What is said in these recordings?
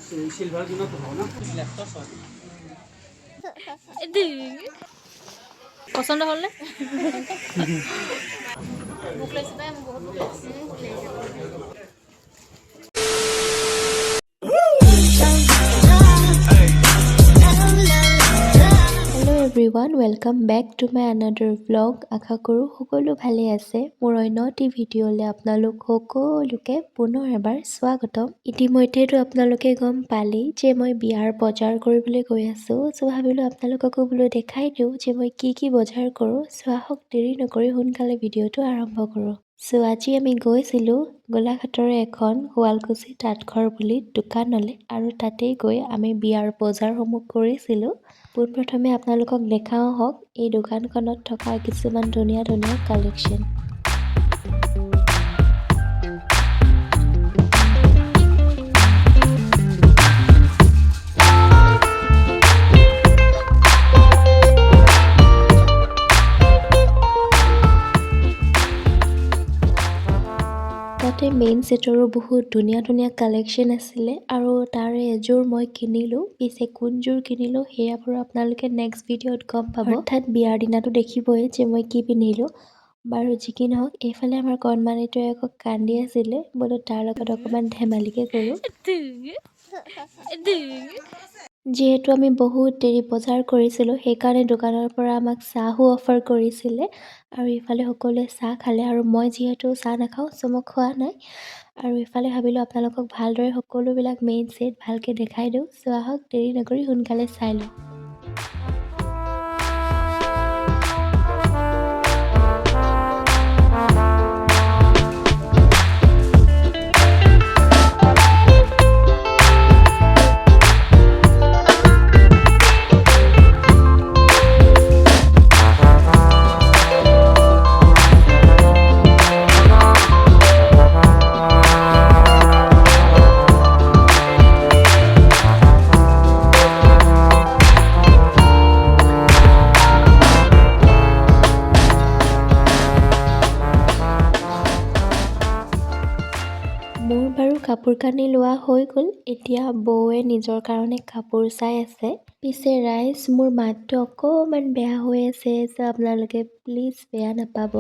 Silver গুলো তো হবে না ল্যাপটপ হয় পছন্দ হ'লনে? ভোক লাগিছে তাই মোক বহুত ভোক লাগিছে Hello everyone, welcome back to my another vlog. আশা কৰোঁ সকলো ভালে আছে। মোৰ অন্য এটি ভিডিঅ'লৈ আপোনালোক সকলোকে পুনৰ এবাৰ স্বাগতম। ইতিমধ্যেতো আপোনালোকে গম পালেই যে মই বিয়াৰ বজাৰ কৰিবলৈ গৈ আছোঁ। চ' ভাবিলোঁ আপোনালোককো বোলো দেখাই দিওঁ যে মই কি বজাৰ কৰোঁ। চ' আহক দেৰি নকৰি সোনকালে ভিডিঅ'টো আৰম্ভ কৰোঁ। চ' আজি আমি গৈছিলোঁ গোলাঘাটৰ এখন শুৱালকুছি তাঁতঘৰ বুলি দোকানলৈ আৰু তাতেই গৈ আমি বিয়াৰ বজাৰসমূহ কৰিছিলোঁ। পোনপ্ৰথমে আপোনালোকক দেখাওঁ হওক এই দোকানখনত থকা কিছুমান ধুনীয়া কালেকশ্যন। তাতে মেইন ছেটৰো বহুত ধুনীয়া কালেকশ্যন আছিলে আৰু তাৰে এযোৰ মই কিনিলোঁ। পিছে কোনযোৰ কিনিলোঁ সেয়া বাৰু আপোনালোকে নেক্সট ভিডিঅ'ত গম পাব। অৰ্থাৎ বিয়াৰ দিনাটো দেখিবই যে মই কি পিন্ধিলোঁ। বাৰু যি কি নহওক এইফালে আমাৰ কণমানিটোৱে আকৌ কান্দি আছিলে, বোলো তাৰ লগত অকণমান ধেমালিকে কৰোঁ। যিহেতু আমি বহুত দেৰি বজাৰ কৰিছিলোঁ সেইকাৰণে দোকানৰ পৰা আমাক চাহো অফাৰ কৰিছিলে আৰু ইফালে সকলোৱে চাহ খালে আৰু মই যিহেতু চাহ নাখাওঁ চ' মই খোৱা নাই। আৰু ইফালে ভাবিলোঁ আপোনালোকক ভালদৰে সকলোবিলাক মেইন ছেট ভালকৈ দেখাই দিওঁ। চ' আহক দেৰি নকৰি সোনকালে চাই লওঁ। মোৰ বাৰু কাপোৰ কানি লোৱা হৈ গ'ল। এতিয়া বৌৱে নিজৰ কাৰণে কাপোৰ চাই আছে। পিছে ৰাইজ মোৰ মাতটো অকণমান বেয়া হৈ আছে, চ' আপোনালোকে প্লিজ বেয়া নাপাব।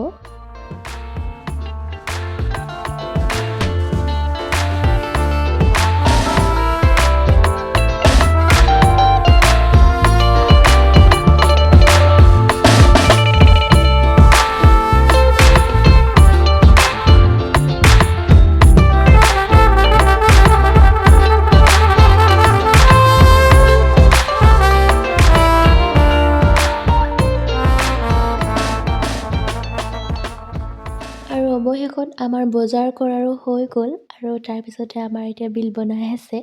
আৰু অৱশেষত আমাৰ বজাৰ কৰাৰো হৈ গ'ল আৰু তাৰপিছতে আমাৰ এতিয়া বিল বনাই আছে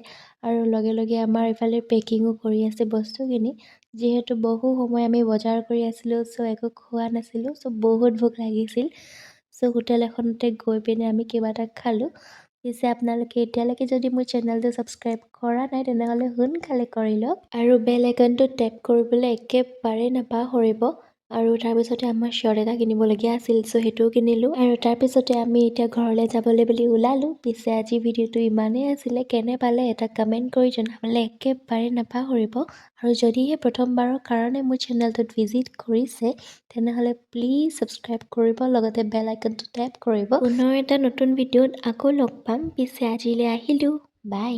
আৰু লগে আমাৰ ইফালে পেকিঙো কৰি আছে বস্তুখিনি। যিহেতু বহু সময় আমি বজাৰ কৰি আছিলোঁ চ' একো খোৱা নাছিলোঁ, চ' বহুত ভোক লাগিছিল। চ' হোটেল এখনতে গৈ পিনে আমি কিবা এটা খালোঁ। পিছে আপোনালোকে এতিয়ালৈকে যদি মোৰ চেনেলটো ছাবস্ক্ৰাইব কৰা নাই তেনেহ'লে সোনকালে কৰি লওক আৰু বেল আইকনটো টেপ কৰিবলৈ একেবাৰে নাপাহৰিব। আৰু তাৰপিছতে আমাৰ শ্বাৰ্ট এটা কিনিবলগীয়া আছিল, চ' সেইটোও কিনিলোঁ আৰু তাৰপিছতে আমি এতিয়া ঘৰলৈ যাবলৈ বুলি ওলালোঁ। পিছে আজি ভিডিঅ'টো ইমানেই আছিলে, কেনে পালে এটা কমেণ্ট কৰি জনাবলৈ একেবাৰে নাপাহৰিব। আৰু যদিহে প্ৰথমবাৰৰ কাৰণে মোৰ চেনেলটোত ভিজিট কৰিছে তেনেহ'লে প্লিজ ছাবস্ক্ৰাইব কৰিব, লগতে বেল আইকনটো টেপ কৰিব। পুনৰ এটা নতুন ভিডিঅ'ত আকৌ লগ পাম। পিছে আজিলৈ আহিলোঁ, বাই।